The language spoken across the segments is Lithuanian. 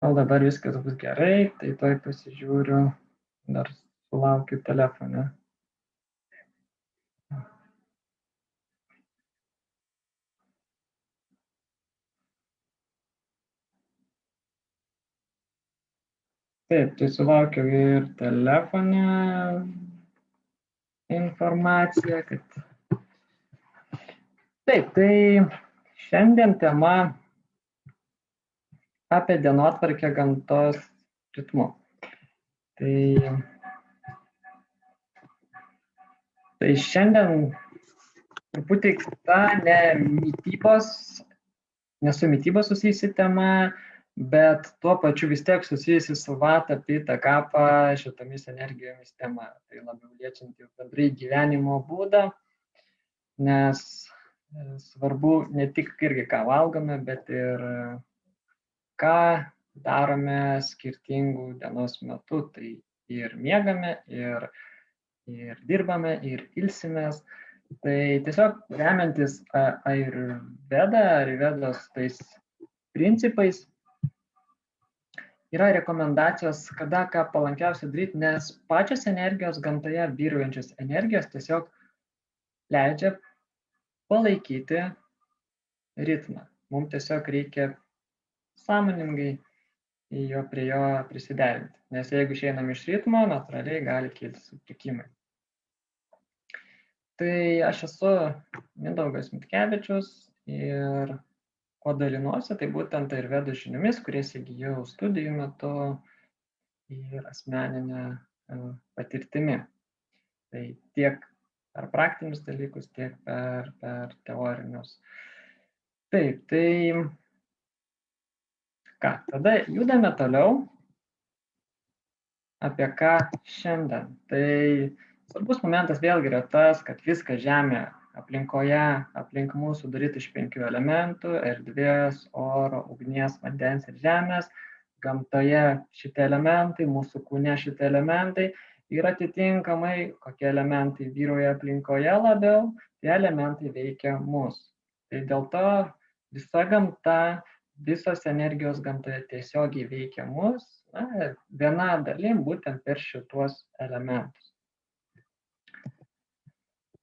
O dabar viskas bus gerai, tai toj pasižiūriu, dar sulaukiu telefone. Taip, tai sulaukiau ir telefone informaciją, kad taip, tai šiandien tema apie dienotvarkę gamtos ritmu. Tai šiandien truputį kita ne su mitybos susijusi tema, bet tuo pačiu vis tiek susijusi su vata, pita, kapą, šitomis energijomis tema. Tai labiau liečianti bendrai gyvenimo būdą, nes svarbu ne tik irgi ką valgome, bet ir ką darome skirtingų dienos metu. Tai ir miegame, ir dirbame, ir ilsimės. Tai tiesiog remiantis Ayurvedos tais principais yra rekomendacijos, kada ką palankiausia daryti, nes pačios energijos gamtoje, vyraujančios energijos tiesiog leidžia palaikyti ritmą. Mums tiesiog reikia sąmoningai prie jo prisiderinti, nes jeigu išeinam iš ritmo, natūraliai gali kilti sutrikimai. Tai aš esu Mindaugas Mitkevičius ir kuo dalinuosi, tai būtent Ayurvedos žiniomis, kurias įgijau studijų metu ir asmeninę patirtimi. Tai tiek per praktinius dalykus, tiek per teorinius. Taip, tai ką, tada judame toliau. Apie ką šiandien? Tai svarbus momentas vėlgi yra tas, kad viskas Žemė aplinkoje, aplink mūsų sudaryta iš 5 elementų - erdvės, oro, ugnies, vandens ir žemės. Gamtoje šitie elementai, mūsų kūne šitie elementai ir atitinkamai, kokie elementai vyrauja aplinkoje labiau, tie elementai veikia mus. Tai dėl to visa gamta, visos energijos gamtoje tiesiogiai veikia mus, viena dalim būtent per šituos elementus.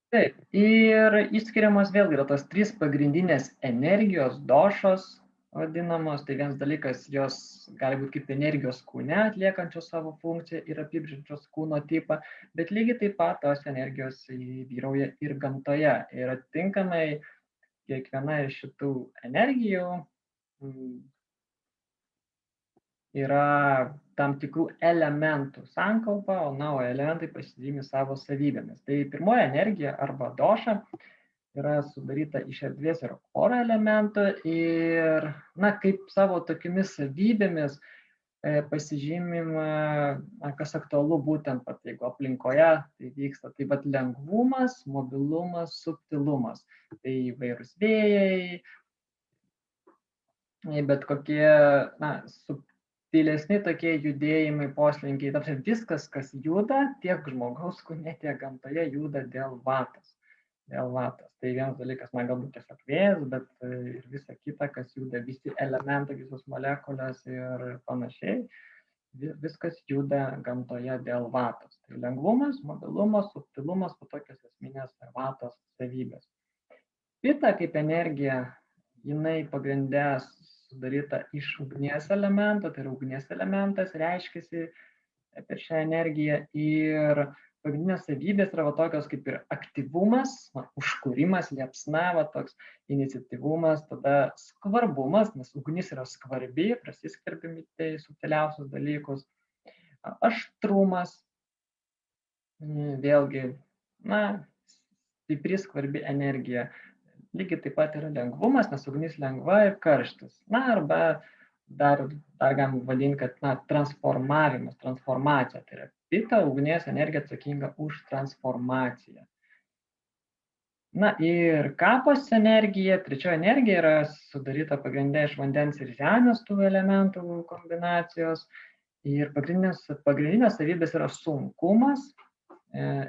Taip, ir išskiriamos vėlgi yra tos 3 pagrindinės energijos, došos vadinamos. Tai vienas dalykas, jos gali būti kaip energijos kūne atliekančios savo funkciją ir apibrėžiančios kūno tipą, bet lygiai taip pat tos energijos vyrauja ir gamtoje. Ir atitinkamai kiekviena iš šitų energijų yra tam tikrų elementų sankaupa, o elementai pasižymi savo savybėmis. Tai pirmoji energija arba doša yra sudaryta iš erdvės ir oro elementų ir, kaip savo tokiamis savybėmis pasižymima, kas aktualu būtent, jeigu aplinkoje tai vyksta, tai lengvumas, mobilumas, subtilumas. Tai įvairūs vėjai, bet kokie subtilesni tokie judėjimai, poslinkiai, viskas, kas juda, tiek žmogaus kūne, tiek gamtoje juda dėl vatos. Tai vienas dalykas, galbūt tiesiog vėjas, bet ir visa kita, kas juda, visi elementai, visos molekulės ir panašiai, viskas juda gamtoje dėl vatos. Tai lengvumas, mobilumas, subtilumas, tokios esminės vatos savybės. Pita kaip energija, jinai pagrinde sudaryta iš ugnies elemento, tai yra ugnies elementas reiškiasi per šią energiją ir pagrindinės savybės yra tokios kaip ir aktyvumas, užkūrimas, liepsna, toks iniciatyvumas, tada skvarbumas, nes ugnis yra skvarbi, prasiskverbimi tai subtiliausius dalykus, aštrumas, vėlgi, stipri skvarbi energija. Lygiai taip pat yra lengvumas, nes ugnis lengva ir karštis. Arba dar galim vadinti, kad transformavimas, transformacija. Tai yra pita, ugnies energija atsakinga už transformaciją. Ir kapos energija, trečioji energija yra sudaryta pagrinde iš vandens ir žemės tų elementų kombinacijos. Ir pagrindinės savybės yra sunkumas,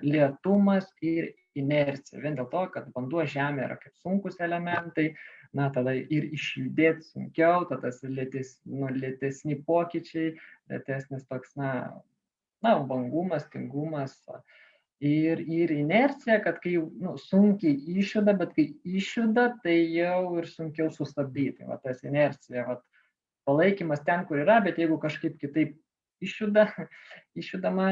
lėtumas ir inercija. Vien dėl to, kad vanduo, žemė yra kaip sunkus elementai, na, tada ir išjudėti sunkiau, tada lėtesni pokyčiai, lėtesnis toks, vangumas, tingumas ir inercija, kad kai sunkiai išjuda, bet kai išjuda, tai jau ir sunkiau sustabdyti. Va, tas inercija, va, palaikymas ten, kur yra, bet jeigu kažkaip kitaip išjudama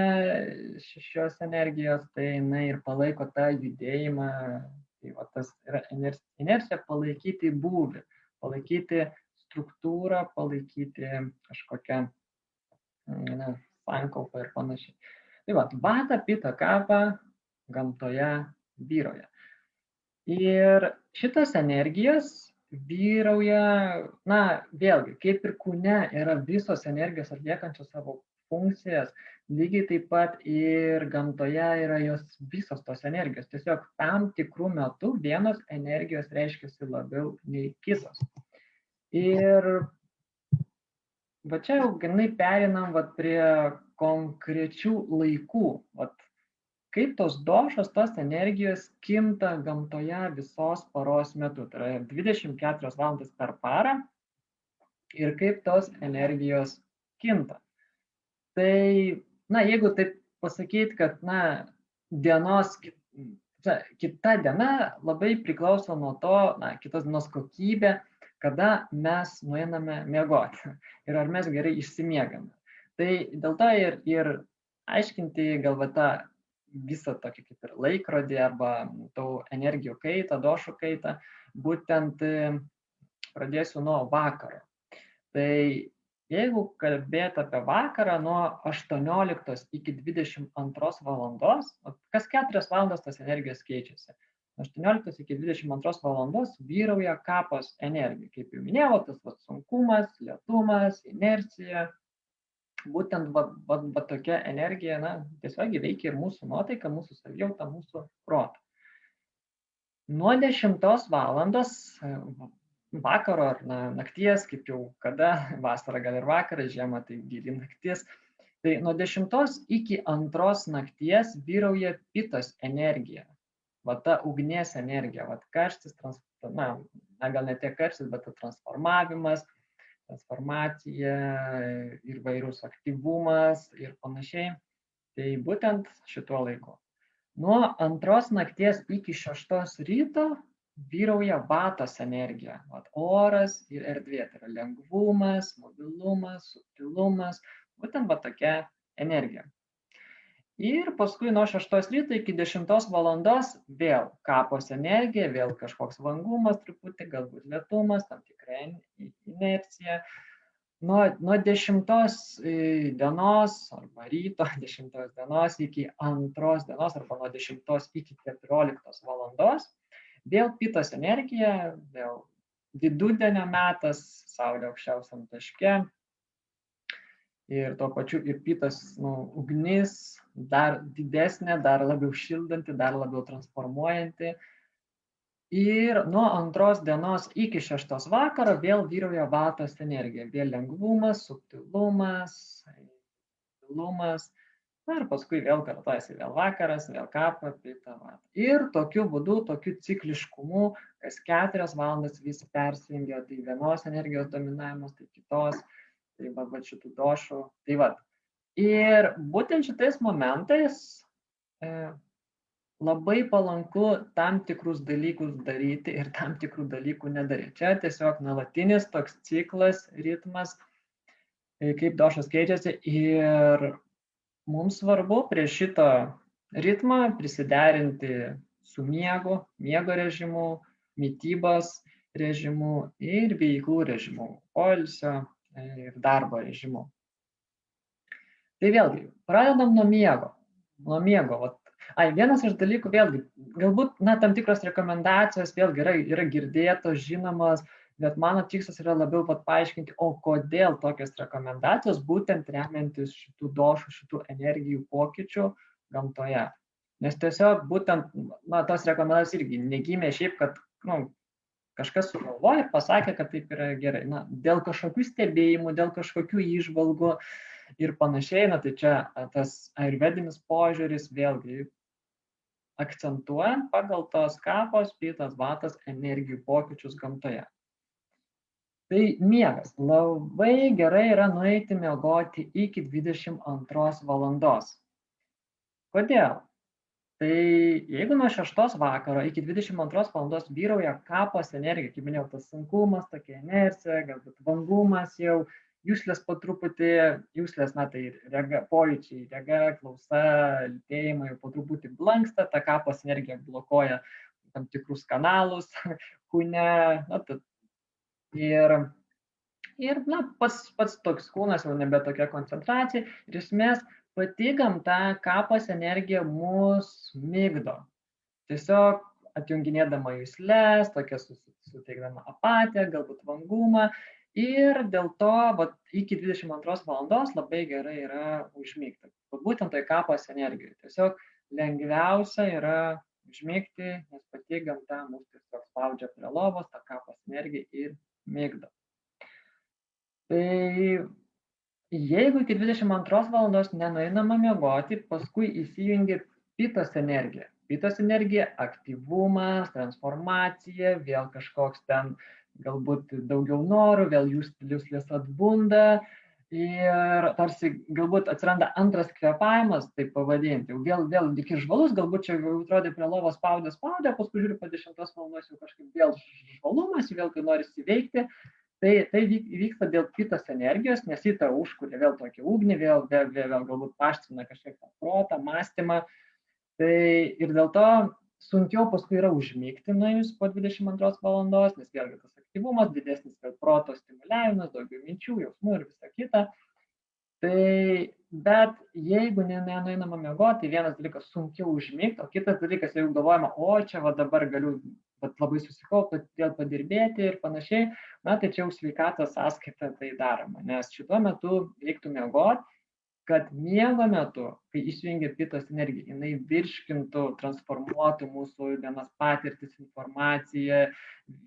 šios energijos, tai jinai ir palaiko tą judėjimą. Tai va, tas yra inercija palaikyti būvį, palaikyti struktūrą, palaikyti kažkokią sankaupą ir panašiai. Tai va, vata, pita, kapha gamtoje vyrauja. Ir šitos energijos vyrauja, vėlgi, kaip ir kūne yra visos energijos atliekančios savo funkcijas, lygiai taip pat ir gamtoje yra jos visos tos energijos. Tiesiog tam tikrų metų vienos energijos reiškiasi labiau nei kitos. Ir va čia jau ganai perinam prie konkrečių laikų. Kaip tos došos, tos energijos kinta gamtoje visos paros metu. Tai yra 24 valandas per parą ir kaip tos energijos kinta. Tai, jeigu taip pasakyti, kad, kita diena labai priklauso nuo to, kitos dienos kokybė, kada mes nueiname miegoti ir ar mes gerai išsimiegame. Tai dėl to ir aiškinti galvata visą tokį kaip ir laikrodį arba tų energijų kaitą, došų kaitą, būtent pradėsiu nuo vakaro. Tai jeigu kalbėti apie vakarą nuo 18 iki 22 valandos, kas 4 valandas tas energijos keičiasi. Nuo 18 iki 22 valandos vyrauja kaphos energija. Kaip jau minėjau, tas sunkumas, lėtumas, inercija. Būtent tokia energija tiesiog veikia ir mūsų nuotaiką, mūsų savijautą, mūsų protą. Nuo 10 valandos vakaro ar nakties, kaip jau kada, vasara gal ir vakaras, žiemą tai gili naktis, tai nuo 10 iki 2 nakties vyrauja pitos energija. Va ta ugnies energija, karštis, gal ne tiek karštis, bet transformavimas, transformacija ir vairūs aktyvumas ir panašiai. Tai būtent šituo laiku. Nuo 2 nakties iki 6 ryto vyrauja vatos energija. Oras ir erdvė. Tai yra lengvumas, mobilumas, subtilumas. Būtent tokia energija. Ir paskui nuo 6 ryto iki 10 valandos vėl kaphos energija, vėl kažkoks vangumas truputį, galbūt lėtumas, tam tikra inercija. Nuo 10 dienos arba ryto 10 dienos iki 2 dienos arba nuo 10 iki 14 valandos vėl pitos energija, vėl vidudienio metas, saulė aukščiausiam taške. Ir tuo pačiu ir pitos ugnis dar didesnė, dar labiau šildanti, dar labiau transformuojanti. Ir nuo 2 dienos iki 6 vakaro vėl vyrauja vatos energija. Vėl lengvumas, subtilumas, ir paskui vėl kartojasi vėl vakaras, vėl kapha, pita, vata. Ir tokiu būdu, tokiu cikliškumu, kas 4 valandas vis persijungia, tai vienos energijos dominavimas, tai kitos. Tai šitų došų. Ir būtent šitais momentais labai palanku tam tikrus dalykus daryti ir tam tikrų dalykų nedaryti. Čia tiesiog nuolatinis toks ciklas, ritmas, kaip došos keičiasi. Ir mums svarbu prie šito ritmą prisiderinti su miego režimu, mitybos režimu ir veiklų režimu, poilsio ir darbo režimu. Tai vėlgi, pradedam nuo miego. Vienas iš dalykų, vėlgi, galbūt tam tikros rekomendacijos vėlgi yra girdėtos, žinomas, bet mano tikslas yra labiau paaiškinti, o kodėl tokios rekomendacijos, būtent remiantis šitų došų, šitų energijų pokyčių gamtoje. Nes tiesiog būtent, tos rekomendacijos irgi negimė šiaip, kad, kažkas sugalvojo ir pasakė, kad taip yra gerai. Dėl kažkokių stebėjimų, dėl kažkokių įžvalgų ir panašiai, tai čia tas ayurvedinis požiūris vėlgi akcentuojant pagal tos kapos, pitos, vatos energijų pokyčius gamtoje. Tai miegas. Labai gerai yra nueiti miegoti iki 22 valandos. Kodėl? Tai jeigu nuo 6 vakaro iki 22 valandos vyrauja kapos energija, kaip minėjau, tas sunkumas, tokia inercija, galbūt vangumas jau, juslės po truputį, juslės, na tai rega, pojūčiai, rega, klausa, lytėjimai po truputį blanksta, ta kapos energija blokuoja tam tikrus kanalus kūne, na, ir na, pats toks kūnas jau nebe tokia koncentracija, ir esmės pati gamta kapos energija mus migdo. Tiesiog atjunginėdama jusles, tokia suteikdama apatiją, galbūt vangumą, ir dėl to iki 22 valandos labai gerai yra užmigti. Būtent tai kapos energija. Tiesiog lengviausia yra užmigti, nes pati gamta mus tiesiog spaudžia prie lovos, tą kapos energiją ir migdo. Tai jeigu iki 22 valandos nenueinama miegoti, paskui įsijungia pitos energija. Pitos energija, aktyvumas, transformacija, vėl kažkoks ten galbūt daugiau norų, vėl juslės atbunda ir tarsi galbūt atsiranda antras kvėpavimas, taip pavadinti. Vėl iki žvalus, galbūt čia jau atrodė prie lovos spaudė, paskui žiūri po 10 valandos jau kažkaip vėl žvalumas, vėl kai norisi veikti. Tai vyksta dėl pitos energijos, nes į tą užkuria vėl tokį ugnį, vėl galbūt paaštrina kažkiek tą protą, mąstymą. Tai ir dėl to sunkiau paskui yra užmigti nuėjus po 22 valandos, nes vėlgi tas aktyvumas, didesnis proto stimuliavimas, daugiau minčių, jausmų ir visa kita. Tai, bet jeigu nenueinama miegoti, tai vienas dalykas sunkiau užmigti, o kitas dalykas, jeigu galvojama, o čia dabar galiu labai susikaupti, vėl padirbėti ir panašiai, na tai čia jau sveikatos sąskaita tai daroma, nes šituo metu reiktų miegoti, kad miego metu, kai įsijungia pitos energija, jinai virškintų, transformuotų mūsų dienos patirtis, informaciją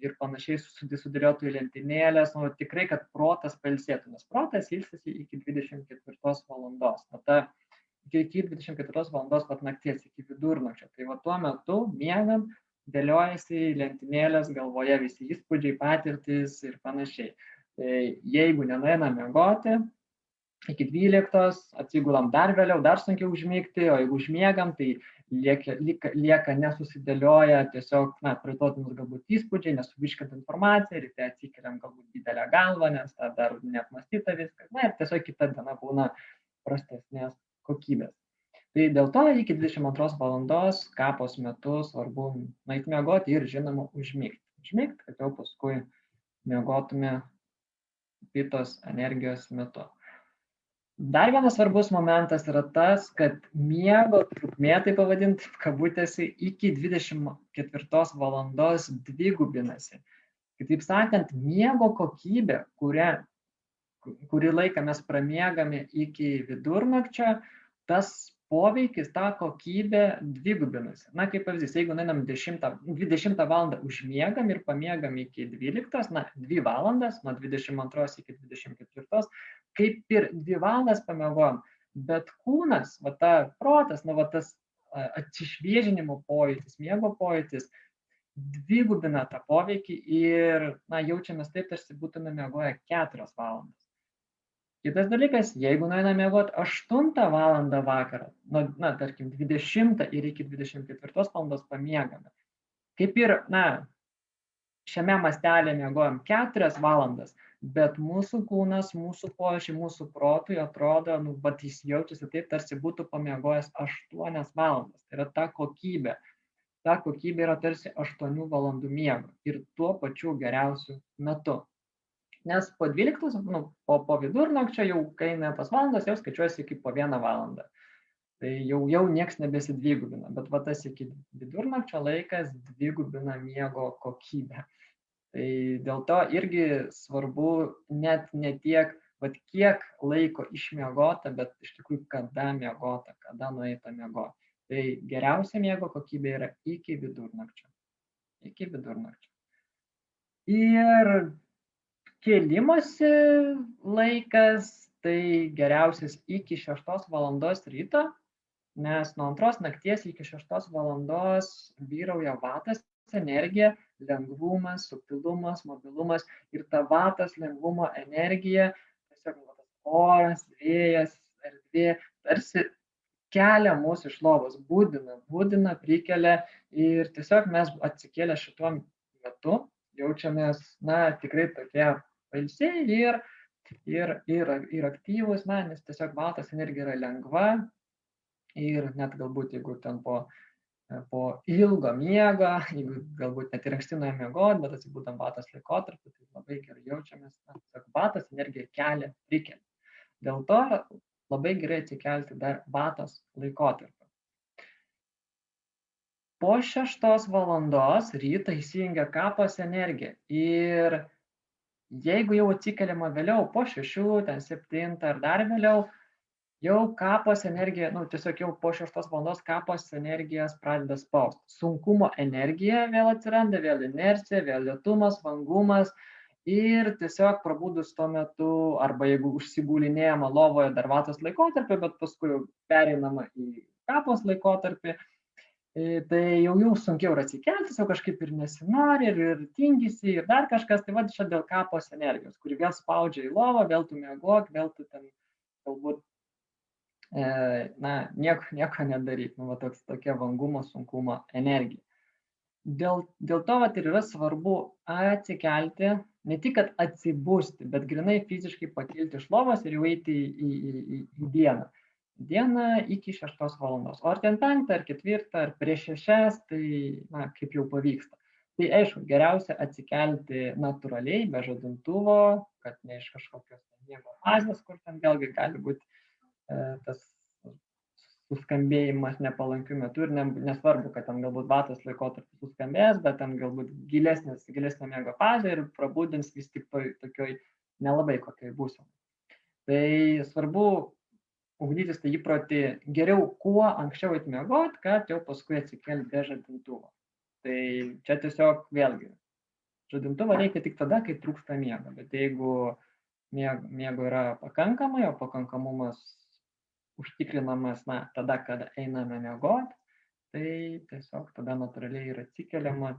ir panašiai sudėliotų į lentynėlės, nu tikrai, kad protas pailsėtų, nes protas ilsisi iki 24 valandos, iki 24 valandos nakties, iki vidurnakčio. Tai tuo metu miegant dėliojasi į lentynėlės galvoje visi įspūdžiai, patirtis ir panašiai. Tai jeigu nenueinam miegoti, iki 12 atsigulam dar vėliau, dar sunkiau užmigti, o jeigu užmiegam, tai lieka nesusidėlioja, tiesiog, na, praeitotimus galbūt įspūdžiai, nesuvirškinta informacija, ryte atsikeliam galbūt didelę galvą, nes dar neapmąstyta viskas, na ir tiesiog kita diena būna prastesnės kokybės. Tai dėl to iki 22 valandos kapos metu svarbu nueiti miegoti ir, žinoma, užmigti. Užmigti, kad jau paskui miegotume pitos energijos metu. Dar vienas svarbus momentas yra tas, kad miego trukmė, tai pavadint, kabutėse, iki 24 valandos dvigubinasi. Kitaip sakant, miego kokybė, kurį laiką mes pramiegame iki vidurnakčio, tas poveikis, ta kokybė dvigubinasi. Na, kaip pavyzdys, jeigu nueinam 20 valandą užmiegam ir pamiegam iki 12, na, 2 valandas, nuo 22 iki 24, kaip ir 2 valandas pamiegojom, bet kūnas, protas, tas atsišviežinimo pojūtis, miego pojūtis, dvigubina tą poveikį ir, na, jaučiamės taip, tarsi būtume miegoję 4 valandas. Kitas dalykas, jeigu nueinam miegoti 8 valandą vakarą, na, tarkim, 20 ir iki 24 valandos pamiegame. Kaip ir, na, šiame mastelė miegojam 4 valandas, bet mūsų kūnas, mūsų pojūčiai, mūsų protui atrodo, jis jaučiasi taip, tarsi būtų pamiegojęs 8 valandas. Tai yra ta kokybė. Ta kokybė yra tarsi 8 valandų miego ir tuo pačiu geriausiu metu. Nes po 12, po vidurnakčio jau, kai eina tos valandos, jau skaičiuosi iki po 1 valandą. Tai jau nieks nebesidvigubina, bet tas iki vidurnakčio laikas dvigubina miego kokybę. Tai dėl to irgi svarbu net ne tiek, kiek laiko išmiegota, bet iš tikrųjų kada miegota, kada nueita miegoti. Tai geriausia miego kokybė yra iki vidurnakčio. Iki vidurnakčio. Ir kėlimosi laikas, tai geriausias iki 6 valandos ryto, nes nuo 2 nakties iki 6 valandos vyrauja vatas energija, lengvumas, subtilumas, mobilumas ir ta vatas lengvumo energija, tiesiog oras, vėjas, erdvė, tarsi kelia mus iš lovos, būdina, prikelia ir tiesiog mes atsikėlę šituo metu jaučiamės, tikrai tokie pailsėję ir aktyvūs, nes tiesiog vatos energija yra lengva ir net galbūt jeigu ten po ilgo miego, jeigu galbūt net ir anksti nuėjome miegoti, bet atsibudam vatos laikotarpiu, tai labai gerai jaučiamės, vatos energija kelia, prikelia. Dėl to labai gerai atsikelti dar vatos laikotarpiu. Po 6 valandos rytą įsijungia kapos energija ir jeigu jau atsikeliama vėliau, po 6, 7 ar dar vėliau, jau kapos energija, tiesiog jau po 6 valandos kapos energijas pradeda spausti. Sunkumo energija vėl atsiranda, vėl inercija, vėl lėtumas, vangumas ir tiesiog prabudus tuo metu, arba jeigu užsigulinėjama lovoje dar vatos laikotarpį, bet paskui jau pereinama į kapos laikotarpį, tai jau sunkiau yra atsikelti, jau kažkaip ir nesinori, ir tingisi, ir dar kažkas, tai čia dėl kapos energijos, kuri vėl spaudžia į lovą, vėl tu miegok, vėl tu ten galbūt nieko nedaryk, tokia vangumo, sunkumo energija. Dėl to ir yra svarbu atsikelti, ne tik, kad atsibusti, bet grinai fiziškai pakilti iš lovos ir jau eiti į dieną. Dieną iki 6 valandos. O ar ten 5, ar 4, ar prieš 6, tai kaip jau pavyksta. Tai aišku, geriausia atsikelti natūraliai, be žadintuvo, kad ne iš kažkokios miego fazės, kur ten vėlgi gali būti tas suskambėjimas nepalankiu metu ir nesvarbu, kad ten galbūt vatos laikotarpis suskambės, bet ten galbūt gilesnė miego fazė ir prabudins vis tik tokioj nelabai kokioj būsenoj. Tai svarbu ugdytis tą įprotį geriau kuo anksčiau eiti miegoti, kad jau paskui atsikelti be žadintuvo. Tai čia tiesiog vėlgi, žadintuvo reikia tik tada, kai trūksta miego, bet jeigu miego yra pakankamai, o pakankamumas užtikrinamas tada, kada einame miegoti, tai tiesiog tada natūraliai yra atsikeliama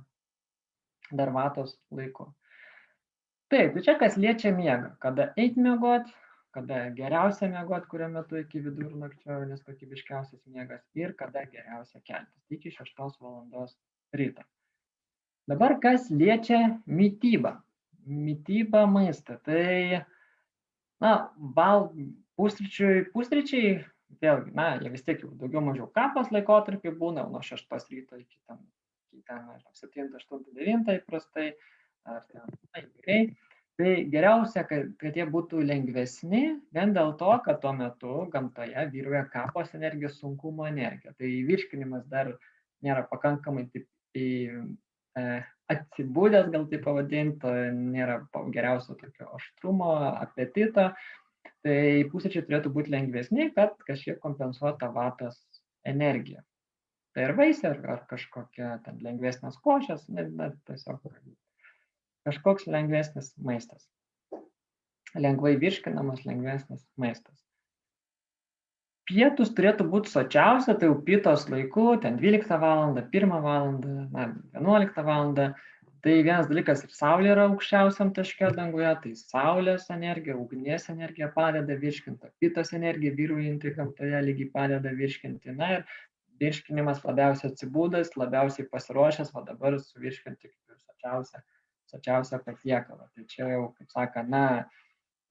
dar vatos laiku. Taip, tai čia kas liečia miegą, kada eiti miegoti, kada geriausia miegoti, kurio metu iki vidurnakčio, nes kokybiškiausias miegas ir kada geriausia keltis, iki 6 valandos ryto. Dabar kas liečia mitybą. Mityba, maistą, tai pusryčiai, vėlgi, jie vis tiek jau daugiau mažiau kapos laikotarpį būna, nuo 6 ryto iki 7, 8, 9 įprastai, ar ten, tai geriausia, kad jie būtų lengvesni, vien dėl to, kad tuo metu gamtoje vyrauja kapos energija, sunkumo energija. Tai virškinimas dar nėra pakankamai atsibūdęs, gal taip pavadinti, nėra geriausio tokio aštrumo, apetito. Tai pusryčiai turėtų būti lengvesni, kad kažkiek kompensuota vatos energija. Tai ir vaisiai, ar kažkokia ten lengvesnės košės, bet tiesiog kažkoks lengvesnis maistas. Lengvai virškinamas, lengvesnis maistas. Pietus turėtų būti sočiausia, tai jau pietos laiku, ten 12 valandą, 1 valandą, 11 valandą. Tai vienas dalykas ir saulė yra aukščiausiam taške danguje, tai saulės energija, ugnies energija padeda virškinti, pietos energija vyraujanti gamtoje lygiai padeda virškinti. Ir virškinimas labiausiai atsibūdęs, labiausiai pasiruošęs, o dabar suvirškinti kaip ir sočiausią patiekalą. Tai čia jau, kaip sakant,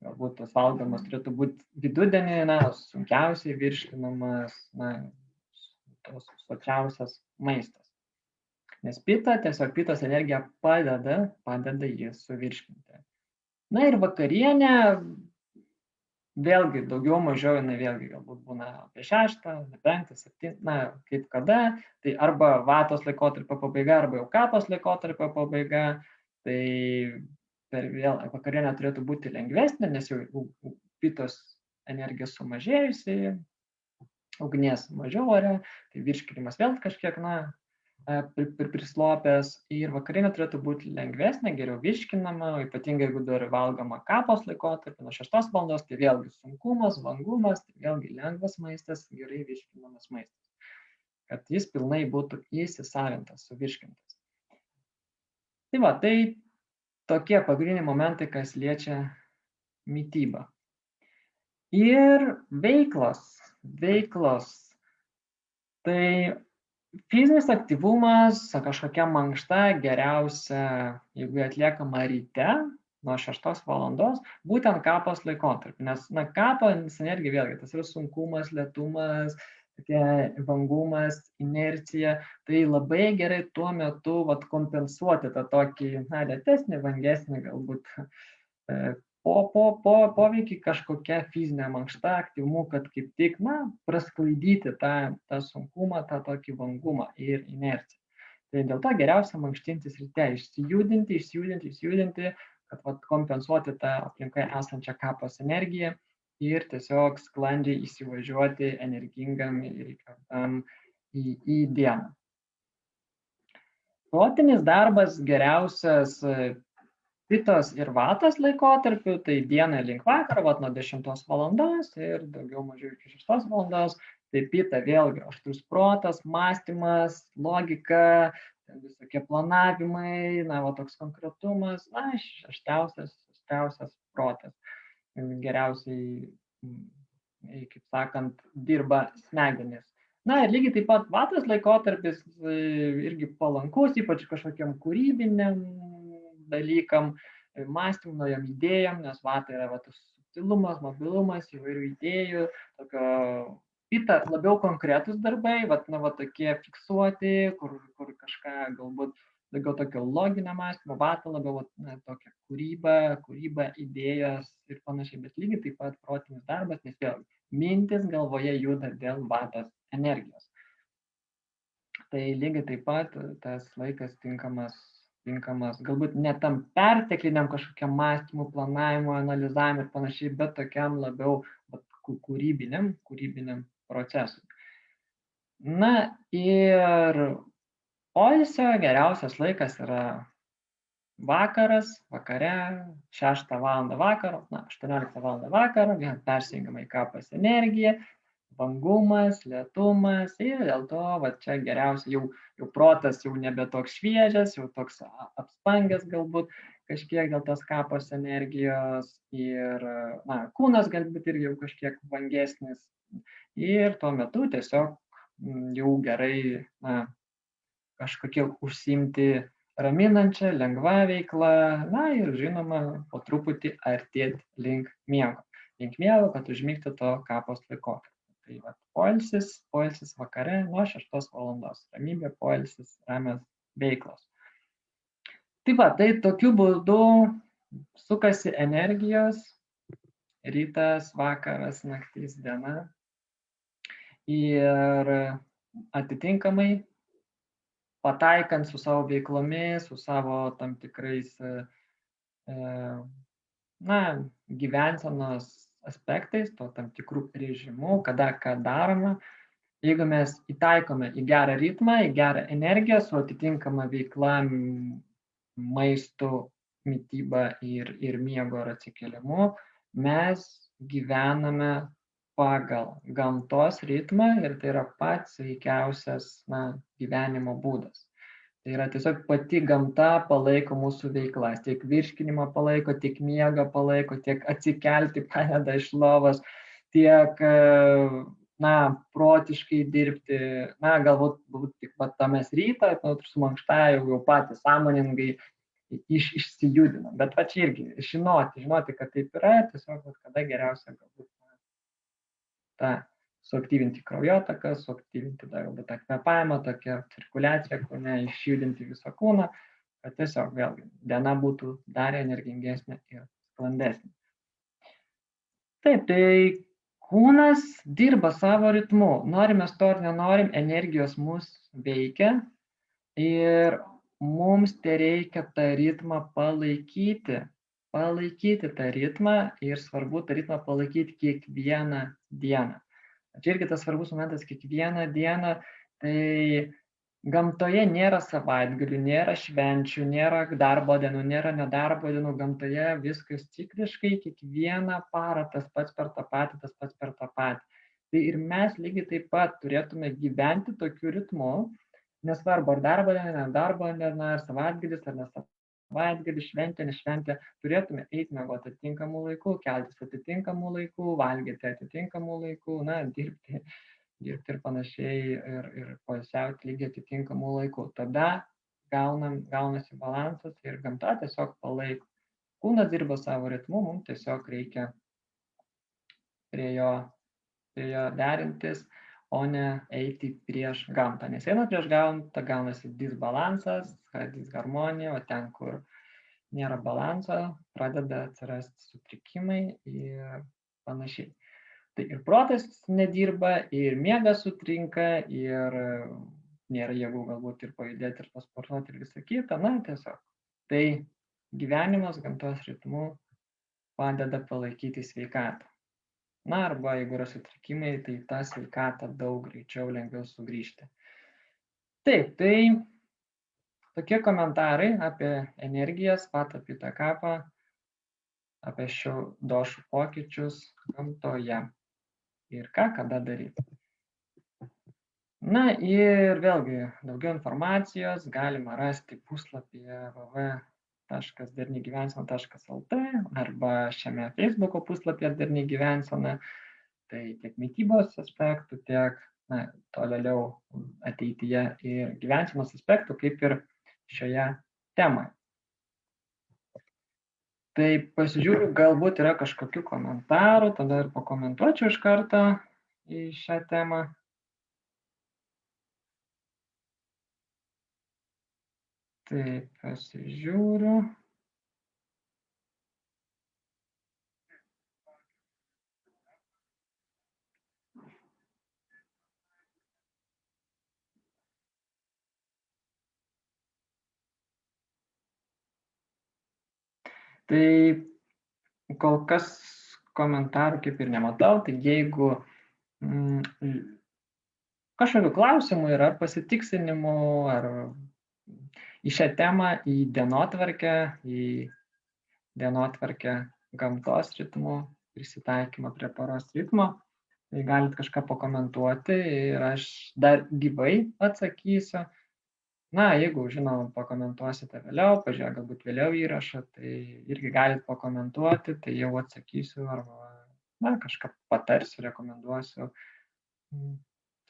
galbūt tas valgomas turėtų būti vidudienį, sunkiausiai virškinamas, tos sočiausias maistas. Nes tiesiog pietos energija padeda jį suvirškinti. Ir vakarienė, vėlgi daugiau mažiau, vėlgi galbūt būna apie 6, 5, 7, kaip kada, tai arba vatos laikotarpio pabaiga, arba jau kapos laikotarpio pabaiga, tai vakarienė turėtų būti lengvesnė, nes jau pietos energija sumažėjusi, ugnies mažiau ore, tai virškinimas vėl kažkiek, prislopęs ir vakarinė turėtų būti lengvesnė, geriau virškinama, ypatingai jeigu dar valgoma kapos laikotarpį nuo 6 valandos, tai vėlgi sunkumas, vangumas, tai vėlgi lengvas maistas, gerai virškinamas maistas, kad jis pilnai būtų įsisavintas, suvirškintas. Tai va, tai tokie pagrindiniai momentai, kas liečia mitybą. Ir veiklos. Tai fizinis aktyvumas, kažkokia mankšta geriausia, jeigu atliekama ryte nuo 6 valandos, būtent kapos laikotarpį. Nes kapos energija vėlgi, tas yra sunkumas, lėtumas, vangumas, inercija. Tai labai gerai tuo metu kompensuoti tą tokį lėtesnį, vangesnį galbūt poveikį kažkokia fizinė mankšta, aktyvumu, kad kaip tik prasklaidyti tą sunkumą, tą tokį vangumą ir inerciją. Tai dėl to geriausia mankštintis ryte, išsijudinti, kad kompensuoti tą aplinkoje esančią kapos energiją ir tiesiog sklandžiai įsivažiuoti energingam ir įkvėptam į dieną. Protinis darbas geriausias pitos ir vatos laikotarpiu, tai dieną link vakaro, nuo 10 valandos ir daugiau mažiau iki 6 valandos, tai pita vėlgi aštrus protas, mąstymas, logika, visokie planavimai, toks konkretumas, aštriausias protas. Geriausiai, kaip sakant, dirba smegenys. Ir lygiai taip pat vatos laikotarpis irgi palankus, ypač kažkokiam kūrybiniam dalykam, mąstymui, naujam idėjom, nes vata yra tas subtilumas, mobilumas, įvairių idėjų, tokio pita labiau konkretus darbai, tokie fiksuoti, kur kažką galbūt daugiau tokio loginio mąstymo, vata labiau tokia kūryba, idėjos ir panašiai, bet lygiai taip pat protinis darbas, nes vėl mintis galvoje juda dėl vatos energijos. Tai lygiai taip pat tas laikas tinkamas, galbūt ne tam pertekliniam kažkokiam mąstymų, planavimo, analizavimui ir panašiai, bet tokiam labiau kūrybiniam procesui. Ir poilsio geriausias laikas yra vakare, 6 val. Vakaro, 18 val. Vakaro, vien persijungiama į kapos energiją, vangumas, lėtumas ir dėl to čia geriausia jau protas jau nebe toks šviežias, jau toks apspangęs galbūt kažkiek dėl tos kapos energijos ir kūnas galbūt irgi jau kažkiek vangesnis ir tuo metu tiesiog jau gerai kažkokie užsiimti raminančią, lengvą veiklą, ir žinoma po truputį artėti link miego, kad užmigti to kapos laikotarpį. Tai poilsis vakare nuo 6 valandos. Ramybė, poilsis, ramios veiklos. Tai tokiu būdu sukasi energijos, rytas, vakaras, naktis, diena. Ir atitinkamai pataikant su savo veiklomis, su savo tam tikrais gyvensenos aspektais, to tam tikrų režimų, kada ką darome. Jeigu mes įtaikome į gerą ritmą, į gerą energiją, su atitinkama veikla, maistu, mityba ir miego ir atsikėlimu, mes gyvename pagal gamtos ritmą ir tai yra pats sveikiausias gyvenimo būdas. Tai yra tiesiog pati gamta palaiko mūsų veiklas, tiek virškinimą palaiko, tiek miegą palaiko, tiek atsikelti padeda iš lovos, tiek protiškai dirbti, galbūt tik tames rytą, su mankšta jau patys sąmoningai išsijudinam. Bet čia irgi žinoti, kad taip yra, tiesiog kada geriausia galbūt suaktyvinti kraujotaką, suaktyvinti galbūt tą kvėpavimą, tokią cirkuliaciją, išjudinti visą kūną, kad tiesiog vėlgi diena būtų dar energingesnė ir sklandesnė. Taip, tai kūnas dirba savo ritmu. Norim mes to ar nenorim, energijos mus veikia ir mums reikia tą ritmą palaikyti. Palaikyti tą ritmą ir svarbu tą ritmą palaikyti kiekvieną dieną. Čia irgi tas svarbus momentas, kiekvieną dieną, tai Gamtoje nėra savaitgalių, nėra švenčių, nėra darbo dienų, nėra nedarbo dienų. Gamtoje viskas cikliškai, kiekvieną parą tas pats per tą patį, tas pats per tą patį. Tai ir mes lygiai taip pat turėtume gyventi tokiu ritmu, nesvarbu ar darbo diena, nedarbo diena, ar savaitgalis, ar nesavaitgalis, šventė, nešventė, turėtume eiti miegoti atitinkamų laikų, keltis atitinkamų laikų, valgyti atitinkamų laikų, na, dirbti ir panašiai ir poilsiauti lygiai atitinkamų laikų. Tada gaunasi balansas ir gamta tiesiog palaiko. Kūnas dirba savo ritmu, mums tiesiog reikia prie jo derintis, o ne eiti prieš gamtą. Nes einant prieš gamtą gaunasi disbalansas, disharmonija, o ten, kur nėra balanso, pradeda atsirasti sutrikimai ir panašiai. Tai ir protas nedirba, ir miegas sutrinka, ir nėra jėgų galbūt ir pajudėti, ir pasportuoti, ir visą kitą. Na, tiesiog. Tai gyvenimas gamtos ritmu padeda palaikyti sveikatą. Na, arba jeigu yra sutrikimai, tai tą sveikatą daug greičiau, lengviau sugrįžti. Taip, tai tokie komentarai apie energijas, Vata Pitta Kapha, apie šių došų pokyčius gamtoje. Ir ką, kada daryti. Na ir vėlgi daugiau informacijos galima rasti puslapyje www.darnigyvensena.lt arba šiame Facebook'o puslapyje Darni gyvensena. Tai tiek mitybos aspektų, tiek tolėliau ateityje ir gyvensenos aspektų, kaip ir šioje temoje. Tai pasižiūriu, galbūt yra kažkokių komentarų, tada ir pakomentuočiau iš karto į šią temą. Taip, pasižiūriu. Tai kol kas komentarų kaip ir nematau, tai jeigu kažkokių klausimų yra, ar pasitiksinimų, ar į šią temą, į dienotvarkę gamtos ritmų, prisitaikymą prie paros ritmo, tai galit kažką pakomentuoti ir aš dar gyvai atsakysiu. Na, jeigu, žinoma, pakomentuosite vėliau, pažiūrėk, galbūt vėliau įrašą, tai irgi galit pakomentuoti, tai jau atsakysiu arba kažką patarsiu, rekomenduosiu,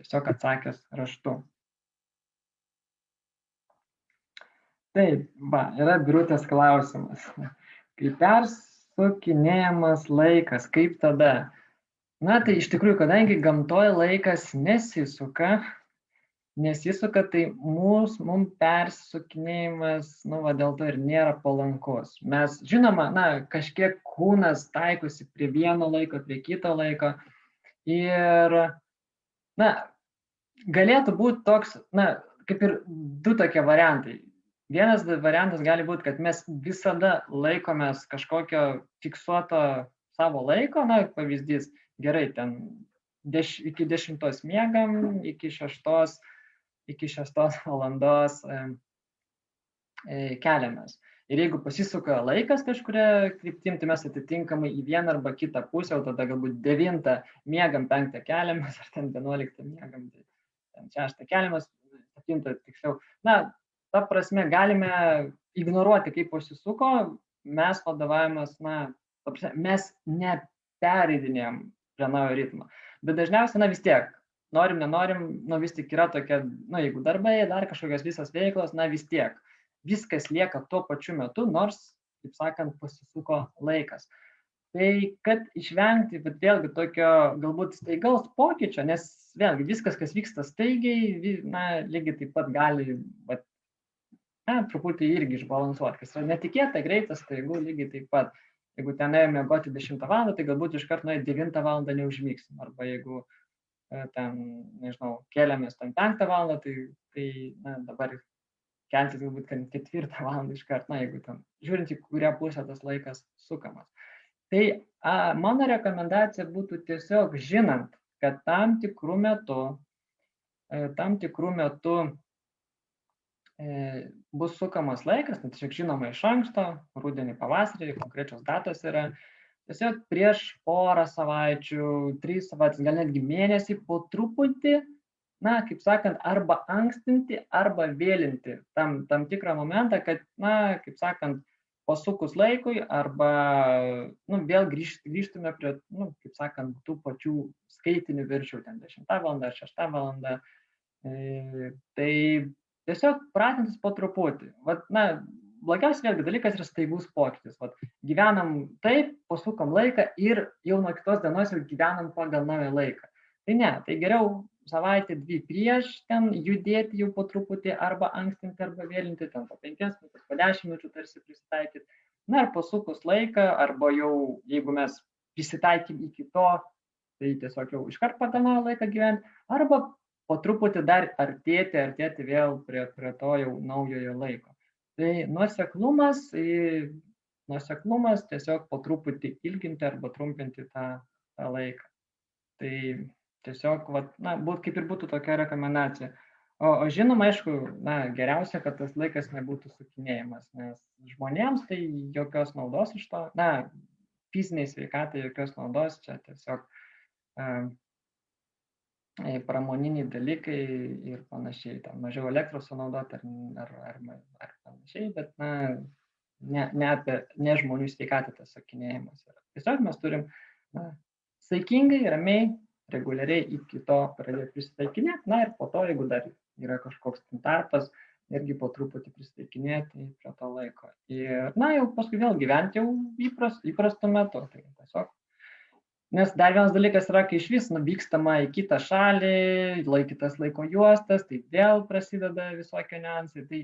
tiesiog atsakęs raštu. Taip, yra Birutės klausimas. Kai persukinėjamas laikas, kaip tada? Na, tai iš tikrųjų, kadangi gamtoje laikas nesisuka, tai mums persisukinėjimas, dėl to ir nėra palankus. Mes, žinoma, kažkiek kūnas taikosi prie vieno laiko, prie kito laiko ir, galėtų būti toks, kaip ir du tokie variantai. Vienas variantas gali būti, kad mes visada laikomės kažkokio fiksuoto savo laiko, pavyzdys, gerai, ten iki 10 miegam, iki 6 valandos keliamės. Ir jeigu pasisuka laikas kažkuria kryptim, tai mes atitinkamai į vieną arba kitą pusę, o tada galbūt 9 miegam, 5 keliamės, ar ten 11 miegam, 6 keliamės, 7 tiksliau. Ta prasme, galime ignoruoti, kaip pasisuko, mes vadovavomės, mes nepereidinėjom prie naujo ritmo. Bet dažniausiai, vis tiek, norim, nenorim, vis tik yra tokia, jeigu darbai, dar kažkokios visas veiklos, vis tiek, viskas lieka tuo pačiu metu, nors, kaip sakant, pasisuko laikas. Tai, kad išvengti, bet vėlgi tokio galbūt staigaus pokyčio, nes vėlgi viskas, kas vyksta staigiai, lygiai taip pat gali truputį irgi išbalansuoti, kas yra netikėta, greitas, staigų lygiai taip pat. Jeigu ten ėjome miegoti 10 valandą, tai galbūt iškart 9 valandą neužmigsim. Arba jeigu ten, nežinau, kėlėmės ten 5 valandą, tai dabar keltis galbūt 4 valandą iškart, jeigu ten, žiūrint į kurią pusę tas laikas sukamas. Tai mano rekomendacija būtų tiesiog žinant, kad tam tikrų metų bus sukamas laikas, tai tiesiog žinoma iš anksto, rudenį, pavasarį, konkrečios datos yra, tiesiog prieš porą savaičių, 3 savaitės, gal netgi mėnesį po truputį, na, kaip sakant, arba ankstinti, arba vėlinti tam tikrą momentą, kad, na, kaip sakant, pasukus laikui, arba, nu, vėl grįžtume prie, nu, kaip sakant, tų pačių skaitinių viršių, ten 10 valandą ar 6 valandą. Tai tiesiog pratintis po truputį. Vat, na, blogiausias vėlgi dalykas yra staigus pokytis. Vat, gyvenam taip, pasukom laiką ir jau nuo kitos dienos jau gyvenam pagal naują laiką. Tai ne, tai geriau savaitę, 2 prieš ten judėti jau po truputį, arba ankstinti, arba vėlinti, ten po 5 minučių, po 10 minučių tarsi prisitaikyti. Na ir pasukus laiką, arba jau, jeigu mes prisitaikym iki to, tai tiesiog jau iškart pagal naują laiką gyventi, arba po truputį dar artėti vėl prie to jau naujojo laiko. Tai nuoseklumas tiesiog po truputį ilginti arba trumpinti tą laiką. Tai tiesiog, na, kaip ir būtų tokia rekomendacija. O žinoma, aišku, na, geriausia, kad tas laikas nebūtų sukinėjimas, nes žmonėms tai jokios naudos iš to, na, fiziniai sveikatai jokios naudos, čia tiesiog pramoniniai dalykai ir panašiai, ten mažiau elektros sunaudoti ar panašiai, bet, na, ne žmonių sveikatai tas sukinėjimas yra. Tiesiog mes turim, na, saikingai, ramiai, reguliariai iki to pradėti prisitaikinėti, na ir po to, jeigu dar yra kažkoks tarpas, irgi po truputį prisitaikinėti prie to laiko. Ir, na, jau paskui vėl gyventi jau įprastu metu. Tai tiesiog. Nes dar vienas dalykas yra, kai iš vis vykstama į kitą šalį, laikytas laiko juostas, tai vėl prasideda visokie niuansai. Tai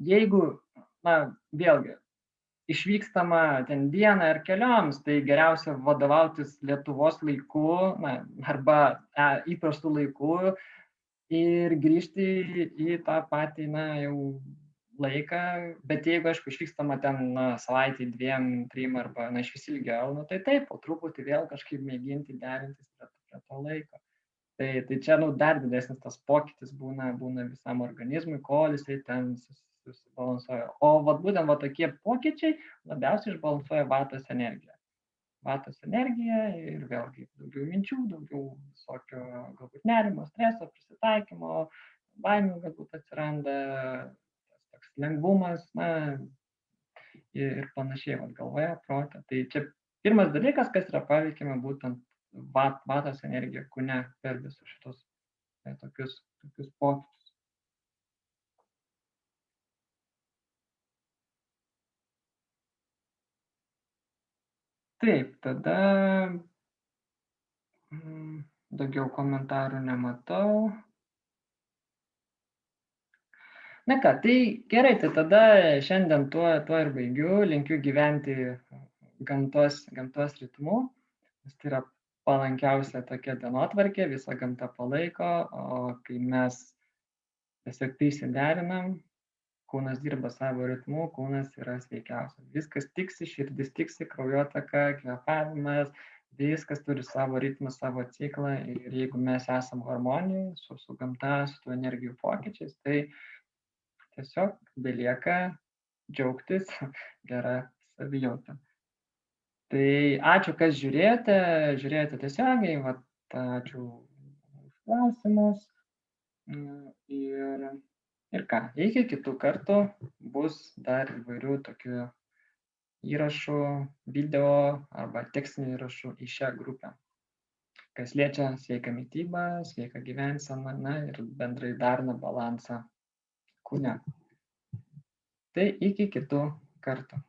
jeigu, na, vėlgi, išvykstama ten dieną ar kelioms, tai geriausia vadovautis Lietuvos laiku, na, arba įprastų laikų ir grįžti į tą patį, na, jau laiką. Bet jeigu, aišku, išvykstama ten savaitį, 2, 3 arba, na, iš vis ilgiau, nu, tai taip, po truputį vėl kažkaip mėginti derintis prie to laiko. Tai čia, nu, dar didesnis tas pokytis būna visam organizmui, kol jisai ten susibalansuoja. O būtent tokie pokyčiai labiausiai išbalansuoja vatos energiją. Vatos energija ir vėlgi daugiau minčių, daugiau visokio galbūt nerimo, streso, prisitaikymo, baimių galbūt atsiranda, toks lengvumas, na, ir panašiai, galvoje, prote. Tai čia pirmas dalykas, kas yra paveikiama būtent vatos energija kūne per visus šitos tokius pokyčius. Taip, tada daugiau komentarų nematau. Na ką, tai gerai, tai tada šiandien tuo ir baigiu. Linkiu gyventi gamtos ritmu, nes tai yra palankiausia tokia dienotvarkė, visa gamta palaiko, o kai mes tiesiog prisiderinam, kūnas dirba savo ritmu, kūnas yra sveikiausias. Viskas tiksi, širdis tiksi, kraujotaka, kvėpavimas, viskas turi savo ritmą, savo ciklą ir jeigu mes esam harmonijoje su gamta, su tų energijų pokyčiais, tai tiesiog belieka džiaugtis gerą savijautą. Tai ačiū, kas žiūrėjote tiesiogiai, ačiū už klausimus ir ką, iki kitų kartų bus dar įvairių tokių įrašų, video arba tekstinių įrašų į šią grupę, kas liečia sveiką mitybą, sveiką gyvenseną, na ir bendrai darną balansą kūne. Tai iki kitų kartų.